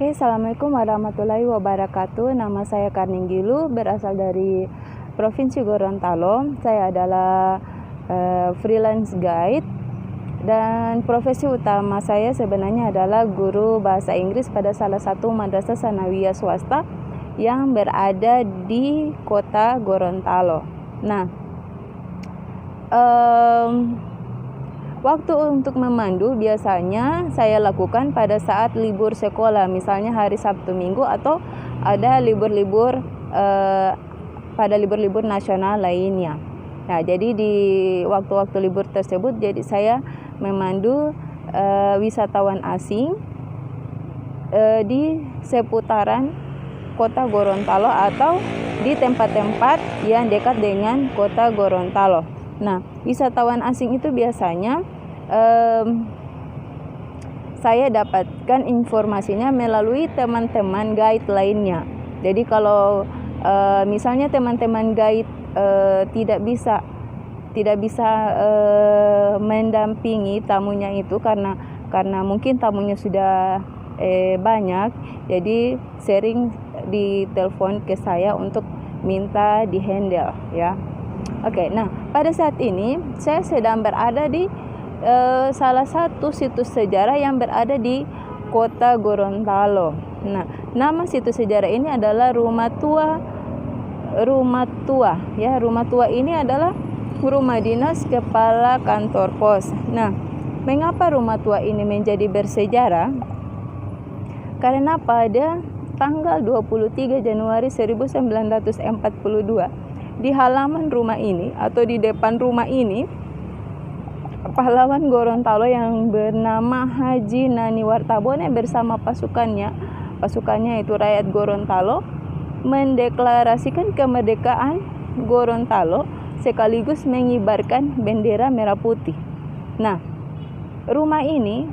Oke, Assalamualaikum warahmatullahi wabarakatuh. Nama saya Karninggilu, berasal dari Provinsi Gorontalo. Saya adalah freelance guide dan profesi utama saya sebenarnya adalah guru bahasa Inggris pada salah satu madrasah sanawiyah swasta yang berada di kota Gorontalo. Nah, waktu untuk memandu biasanya saya lakukan pada saat libur sekolah, misalnya hari Sabtu Minggu atau ada libur-libur pada libur-libur nasional lainnya. Nah, jadi di waktu-waktu libur tersebut jadi saya memandu wisatawan asing di seputaran kota Gorontalo atau di tempat-tempat yang dekat dengan kota Gorontalo. Nah, wisatawan asing itu biasanya saya dapatkan informasinya melalui teman-teman guide lainnya. Jadi kalau misalnya teman-teman guide tidak bisa mendampingi tamunya itu karena mungkin tamunya sudah banyak, jadi sering ditelepon ke saya untuk minta di-handle ya. Oke, nah pada saat ini saya sedang berada di salah satu situs sejarah yang berada di kota Gorontalo. Nah, nama situs sejarah ini adalah Rumah Tua ya. Rumah Tua ini adalah rumah dinas kepala kantor pos. Nah, mengapa Rumah Tua ini menjadi bersejarah? Karena pada tanggal 23 Januari 1942 di halaman rumah ini atau di depan rumah ini, pahlawan Gorontalo yang bernama Haji Nani Wartabone bersama pasukannya itu rakyat Gorontalo, mendeklarasikan kemerdekaan Gorontalo sekaligus mengibarkan bendera merah putih. Nah, rumah ini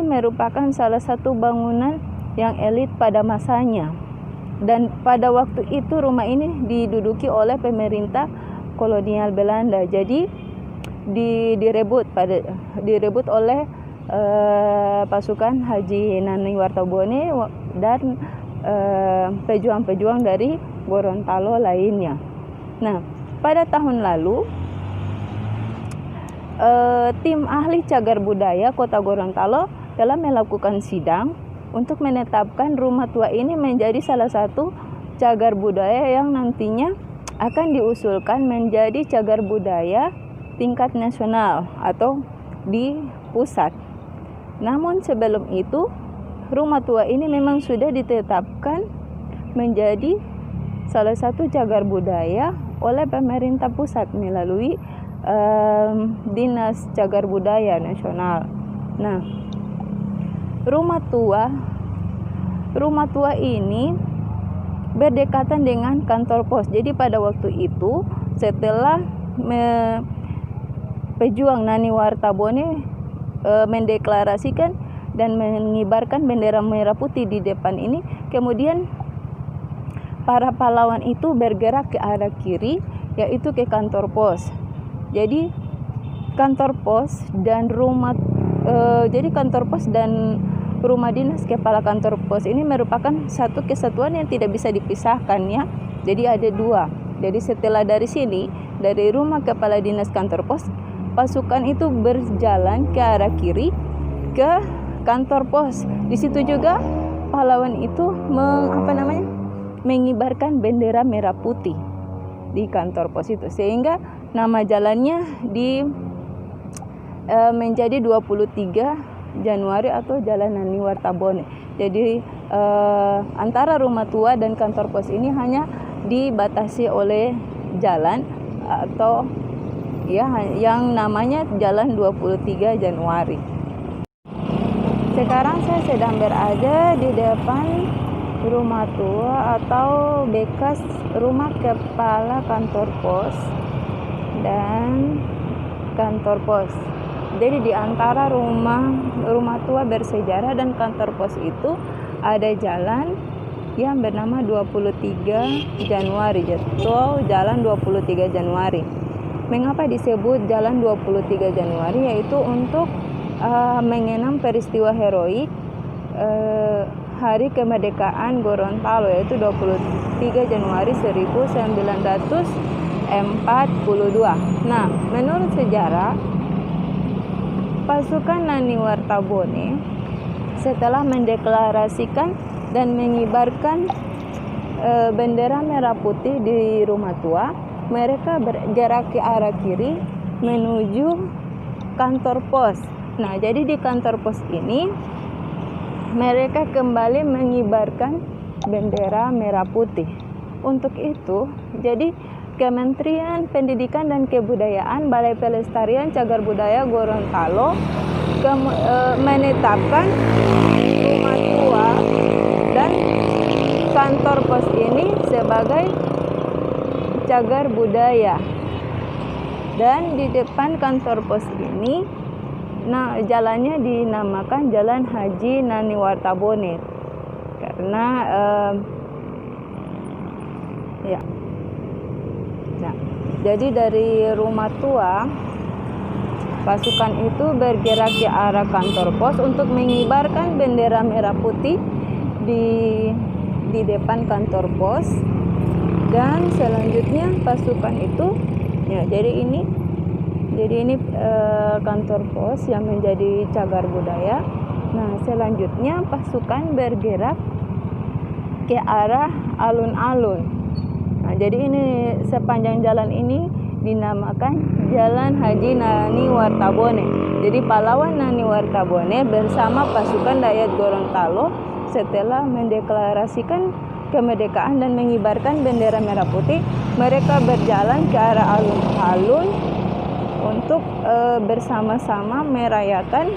merupakan salah satu bangunan yang elit pada masanya. Dan pada waktu itu rumah ini diduduki oleh pemerintah kolonial Belanda. Jadi direbut oleh pasukan Haji Nani Wartabone dan pejuang-pejuang dari Gorontalo lainnya. Nah, pada tahun lalu tim ahli cagar budaya Kota Gorontalo telah melakukan sidang untuk menetapkan Rumah Tua ini menjadi salah satu cagar budaya yang nantinya akan diusulkan menjadi cagar budaya tingkat nasional atau di pusat. Namun sebelum itu, Rumah Tua ini memang sudah ditetapkan menjadi salah satu cagar budaya oleh pemerintah pusat melalui Dinas Cagar Budaya Nasional. Nah, Rumah Tua ini berdekatan dengan kantor pos. Jadi pada waktu itu setelah pejuang Nani Wartabone mendeklarasikan dan mengibarkan bendera merah putih di depan ini, kemudian para pahlawan itu bergerak ke arah kiri, yaitu ke kantor pos. Jadi kantor pos dan rumah dinas kepala kantor pos ini merupakan satu kesatuan yang tidak bisa dipisahkan ya. Jadi ada dua. Jadi setelah dari sini, dari rumah kepala dinas kantor pos, pasukan itu berjalan ke arah kiri ke kantor pos. Di situ juga pahlawan itu mengibarkan bendera merah putih di kantor pos itu, sehingga nama jalannya menjadi 23 Januari atau Jalan Nani Wartabone. Jadi antara Rumah Tua dan kantor pos ini hanya dibatasi oleh jalan atau ya yang namanya Jalan 23 Januari. Sekarang saya sedang berada di depan Rumah Tua atau bekas rumah kepala kantor pos dan kantor pos. Jadi di antara rumah tua bersejarah dan kantor pos itu ada jalan yang bernama 23 Januari atau Jalan 23 Januari. Mengapa disebut Jalan 23 Januari? Yaitu untuk mengenang peristiwa heroik Hari Kemerdekaan Gorontalo, yaitu 23 Januari 1942. Nah, menurut sejarah, pasukan Nani Wartabone setelah mendeklarasikan dan mengibarkan bendera merah putih di Rumah Tua, mereka bergerak ke arah kiri menuju kantor pos. Nah, jadi di kantor pos ini mereka kembali mengibarkan bendera merah putih. Untuk itu, jadi Kementerian Pendidikan dan Kebudayaan, Balai Pelestarian Cagar Budaya Gorontalo menetapkan Rumah Tua dan kantor pos ini sebagai cagar budaya. Dan di depan kantor pos ini, nah, jalannya dinamakan Jalan Haji Nani Wartabone karena ya. Nah, jadi dari Rumah Tua, pasukan itu bergerak ke arah kantor pos untuk mengibarkan bendera merah putih di depan kantor pos. Dan selanjutnya pasukan itu, ya, jadi ini kantor pos yang menjadi cagar budaya. Nah, selanjutnya pasukan bergerak ke arah alun-alun. Nah, jadi ini sepanjang jalan ini dinamakan Jalan Haji Nani Wartabone. Jadi pahlawan Nani Wartabone bersama pasukan rakyat Gorontalo setelah mendeklarasikan kemerdekaan dan mengibarkan bendera merah putih, mereka berjalan ke arah alun-alun untuk bersama-sama merayakan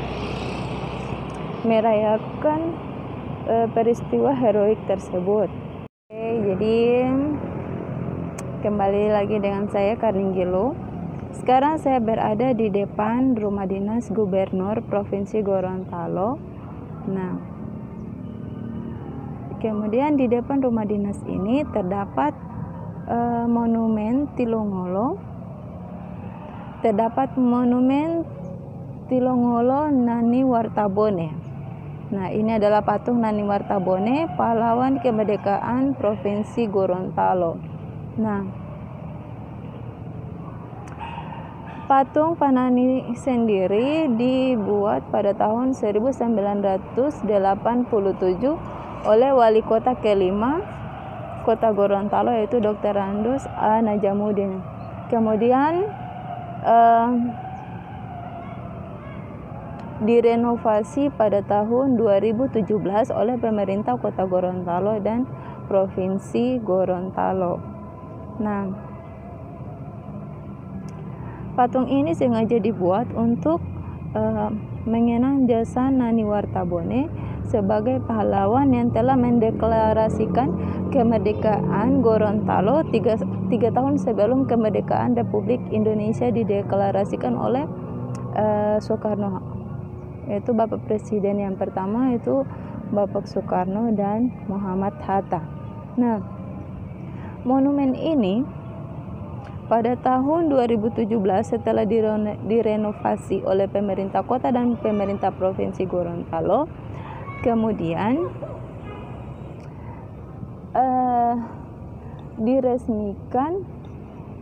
peristiwa heroik tersebut. Oke, jadi kembali lagi dengan saya Karninggilo. Sekarang saya berada di depan Rumah Dinas Gubernur Provinsi Gorontalo. Nah, kemudian di depan rumah dinas ini terdapat monumen Tilongolo. Terdapat monumen Tilongolo Nani Wartabone. Nah, ini adalah patung Nani Wartabone, pahlawan kemerdekaan Provinsi Gorontalo. Nah, patung Panani sendiri dibuat pada tahun 1987 oleh Wali Kota kelima Kota Gorontalo, yaitu Dr. Randus A. Najamuddin. Kemudian direnovasi pada tahun 2017 oleh pemerintah Kota Gorontalo dan Provinsi Gorontalo. Nah, patung ini sengaja dibuat untuk mengenang jasa Nani Wartabone sebagai pahlawan yang telah mendeklarasikan kemerdekaan Gorontalo 3 tahun sebelum kemerdekaan Republik Indonesia dideklarasikan oleh Soekarno. Yaitu Bapak Presiden yang pertama itu Bapak Soekarno dan Muhammad Hatta. Nah, monumen ini pada tahun 2017 setelah direnovasi oleh pemerintah kota dan pemerintah Provinsi Gorontalo, kemudian diresmikan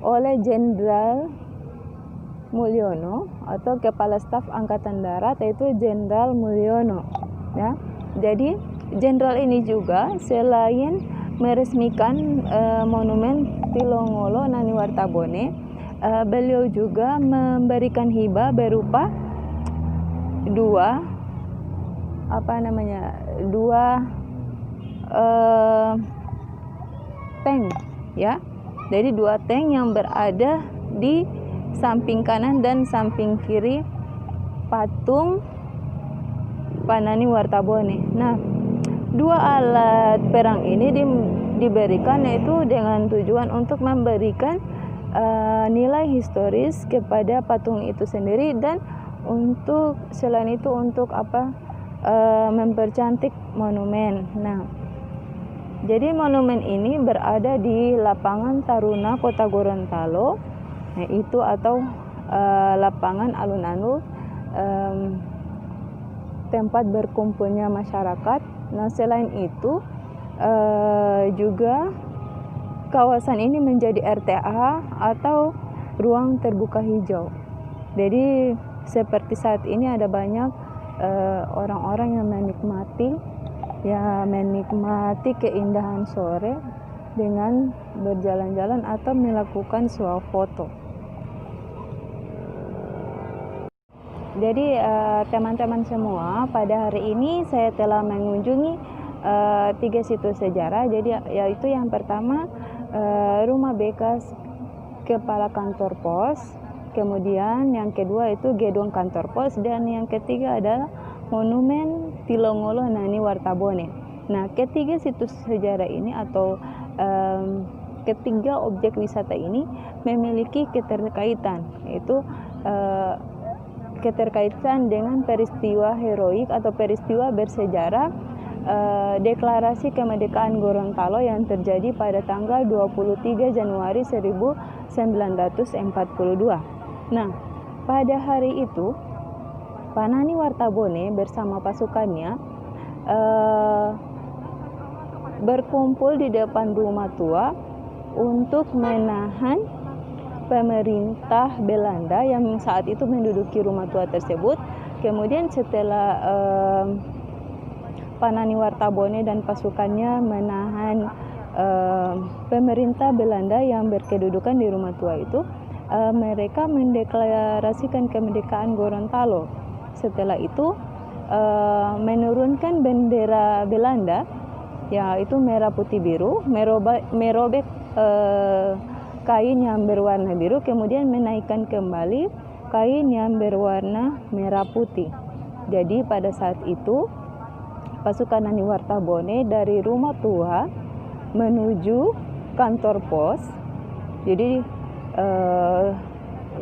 oleh Jenderal Mulyono atau Kepala Staf Angkatan Darat, yaitu Jenderal Mulyono. Ya, jadi jenderal ini juga selain meresmikan monumen Tilongolo Nani Wartabone, beliau juga memberikan hibah berupa dua tank, ya. Jadi 2 tank yang berada di samping kanan dan samping kiri patung Panani Wartabone. Nah, 2 alat perang ini diberikan yaitu dengan tujuan untuk memberikan nilai historis kepada patung itu sendiri, dan untuk selain itu untuk mempercantik monumen. Nah, jadi monumen ini berada di lapangan Taruna Kota Gorontalo, itu atau lapangan alun-alun tempat berkumpulnya masyarakat. Nah, selain itu juga kawasan ini menjadi RTA atau ruang terbuka hijau. Jadi seperti saat ini ada banyak orang-orang yang menikmati keindahan sore dengan berjalan-jalan atau melakukan swafoto. Jadi teman-teman semua, pada hari ini saya telah mengunjungi 3 situs sejarah. Jadi yaitu yang pertama rumah bekas kepala kantor pos, kemudian yang kedua itu gedung kantor pos, dan yang ketiga adalah monumen Tilongolo Nani Wartabone. Nah, ketiga situs sejarah ini atau ketiga objek wisata ini memiliki keterkaitan, yaitu keterkaitan dengan peristiwa heroik atau peristiwa bersejarah deklarasi kemerdekaan Gorontalo yang terjadi pada tanggal 23 Januari 1942. Nah, pada hari itu Panani Wartabone bersama pasukannya berkumpul di depan rumah tua untuk menahan pemerintah Belanda yang saat itu menduduki rumah tua tersebut. Kemudian setelah Panani Wartabone dan pasukannya menahan pemerintah Belanda yang berkedudukan di rumah tua itu, mereka mendeklarasikan kemerdekaan Gorontalo. Setelah itu menurunkan bendera Belanda, yaitu merah putih biru, merobek kain yang berwarna biru, kemudian menaikkan kembali kain yang berwarna merah putih. Jadi pada saat itu pasukan Nani Wartabone dari rumah tua menuju kantor pos. Jadi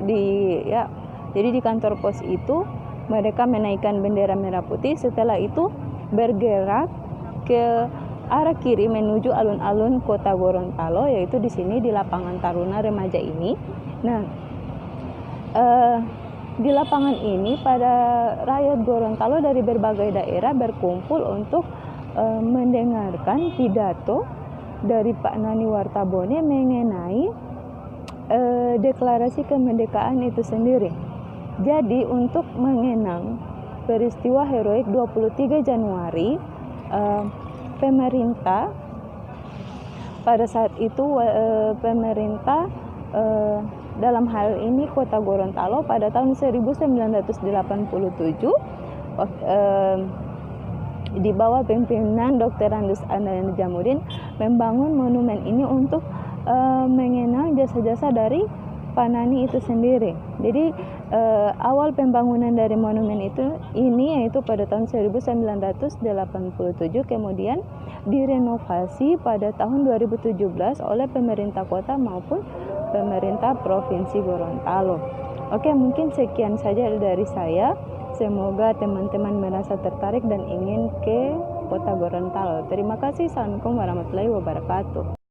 di kantor pos itu mereka menaikkan bendera merah putih. Setelah itu bergerak ke arah kiri menuju alun-alun kota Gorontalo, yaitu di sini di lapangan Taruna Remaja ini. Nah, di lapangan ini pada rakyat Gorontalo dari berbagai daerah berkumpul untuk mendengarkan pidato dari Pak Nani Wartabone mengenai deklarasi kemerdekaan itu sendiri. Jadi untuk mengenang peristiwa heroik 23 Januari, pemerintah pada saat itu pemerintah dalam hal ini kota Gorontalo pada tahun 1987 di bawah pimpinan Dr. Andus Andayani Jamudin membangun monumen ini untuk mengenang jasa-jasa dari Panani itu sendiri. Jadi awal pembangunan dari monumen ini yaitu pada tahun 1987, kemudian direnovasi pada tahun 2017 oleh pemerintah kota maupun pemerintah Provinsi Gorontalo. Oke, mungkin sekian saja dari saya. Semoga teman-teman merasa tertarik dan ingin ke kota Gorontalo. Terima kasih. Assalamualaikum warahmatullahi wabarakatuh.